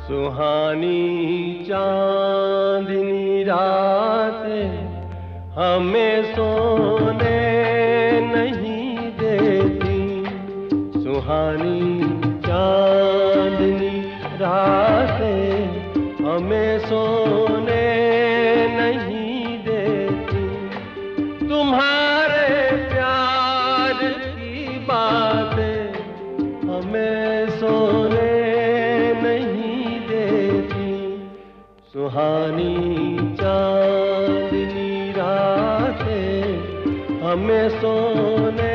सुहानी चांदनी रातें हमें सोने नहीं देती। सुहानी चांदनी रातें हमें सोने नहीं देती। तुम्हारे प्यार की बातें हमें सोने नहीं देती। सुहानी चांदनी रातें हमें सोने